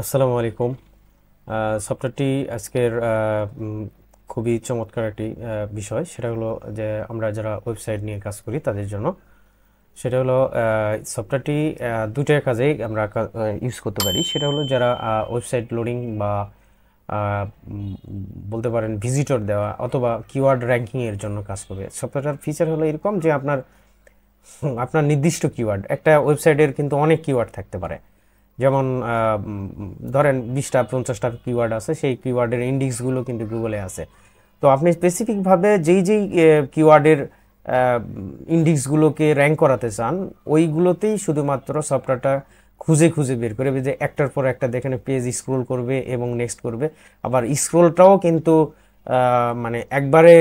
আসসালামু আলাইকুম। সফটওয়্যারটি আজকের খুবই চমৎকার একটি বিষয়। সেটা হলো যে আমরা যারা ওয়েবসাইট নিয়ে কাজ করি তাদের জন্য। সেটা হলো সফটওয়্যারটি দুইটা কাজেই আমরা ইউজ করতে পারি। সেটা হলো যারা ওয়েবসাইট লোডিং বা আহ, উম, বলতে পারেন ভিজিটর দেওয়া অথবা কিওয়ার্ড র্যাঙ্কিংয়ের জন্য কাজ করবে। সফটওয়্যারটার ফিচার হলো এরকম যে আপনার নির্দিষ্ট কিওয়ার্ড, একটা ওয়েবসাইটের কিন্তু অনেক কিওয়ার্ড থাকতে পারে। যেমন ধরেন 20টা 50টা কিওয়ার্ড আছে, সেই কিওয়ার্ডের ইন্ডেক্সগুলো কিন্তু গুগলে আছে। তো আপনি স্পেসিফিকভাবে যেই যেই কিওয়ার্ডের ইন্ডেক্সগুলোকে র্যাঙ্ক করাতে চান, ওইগুলোতেই শুধুমাত্র সফটওয়্যারটা খুঁজে খুঁজে বের করে যে একটার পর একটা দেখেন পেজ স্ক্রোল করবে এবং নেক্সট করবে। আবার স্ক্রোলটাও কিন্তু মানে একবারে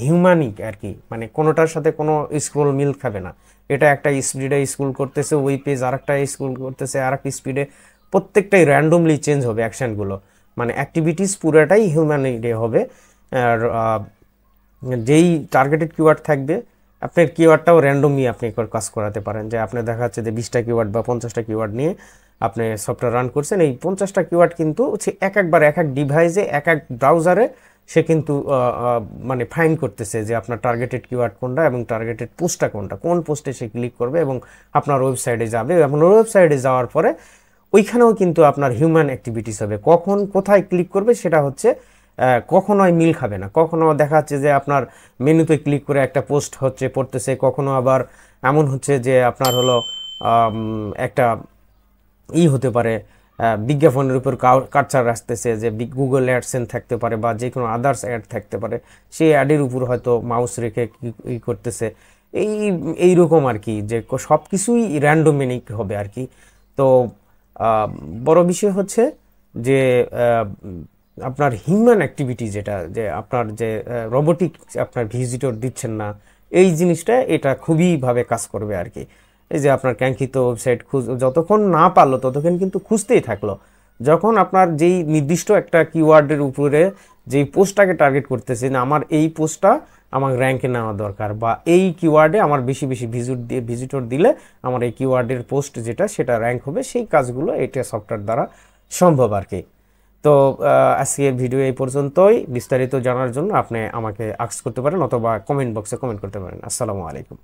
হিউম্যানিক আর কি, মানে কোনোটার সাথে কোনো স্ক্রোল মিল খাবে না। এটা একটা স্পিডে স্ক্রোল করতেছে, ওই পেজ আর একটা স্ক্রোল করতেছে আর একটা স্পিডে, প্রত্যেকটাই র্যান্ডমলি চেঞ্জ হবে অ্যাকশানগুলো, মানে অ্যাক্টিভিটিস পুরোটাই হিউম্যানিটে হবে। আর যেই টার্গেটেড কিওয়ার্ড থাকবে, আপনার কিওয়ার্ডটাও র্যান্ডমলি আপনি কাজ করাতে পারেন। যে আপনি দেখা যাচ্ছে যে 20টা কিওয়ার্ড বা 50টা কিওয়ার্ড নিয়ে আপনি সফটওয়্যার রান করছেন। এই 50টা কিওয়ার্ড কিন্তু সে একবার এক এক ডিভাইসে এক এক ব্রাউজারে সে কিন্তু মানে ফাইন্ড করতেছে যে আপনার টার্গেটেড কিওয়ার্ড কোনটা এবং টার্গেটেড পোস্টটা কোনটা, কোন পোস্টে সে ক্লিক করবে এবং আপনার ওয়েবসাইটে যাবে। এবং ওয়েবসাইটে যাওয়ার পরে ওইখানেও কিন্তু আপনার হিউম্যান অ্যাক্টিভিটিস হবে। কখন কোথায় ক্লিক করবে সেটা হচ্ছে কখনোই মিল খাবে না। কখনো দেখা যাচ্ছে যে আপনার মেনুতে ক্লিক করে একটা পোস্ট হচ্ছে পড়তেছে, কখনো আবার এমন হচ্ছে যে আপনার হলো একটা হতে পারে বিজ্ঞাপনের উপর কাটছাড় আসতেছে, যে গুগল অ্যাডসেন্স থাকতে পারে বা যে কোনো আদার্স অ্যাড থাকতে পারে, সেই অ্যাডের উপর হয়তো মাউস রেখে করতেছে। এই এইরকম আর কি, যে সব কিছুই র্যান্ডোমিনিক হবে আর কি। তো আহ, বড় বিষয় হচ্ছে যে আপনার হিউম্যান অ্যাক্টিভিটি, যেটা যে আপনার যে রোবোটিক আপনার ভিজিটর দিচ্ছেন না, এই জিনিসটা এটা খুবই ভাবে কাজ করবে আর কি। এই যে আপনার কাঙ্ক্ষিত ওয়েবসাইট যতক্ষণ না পারলো ততক্ষণ কিন্তু খুঁজতেই থাকলো। যখন আপনার যেই নির্দিষ্ট একটা কিওয়ার্ডের উপরে যেই পোস্টটাকে টার্গেট করতেছেন, আমার এই পোস্টটা আমার র্যাঙ্কে নেওয়া দরকার, বা এই কিওয়ার্ডে আমার বেশি বেশি ভিজিটর দিলে আমার এই কিওয়ার্ডের পোস্ট যেটা সেটা র্যাঙ্ক হবে, সেই কাজগুলো এটা সফটওয়্যার দ্বারা সম্ভব আর কি। তো আজকের ভিডিও এই পর্যন্তই। বিস্তারিত জানার জন্য আপনি আমাকে আস্ক করতে পারেন অথবা কমেন্ট বক্সে কমেন্ট করতে পারেন। আসসালামু আলাইকুম।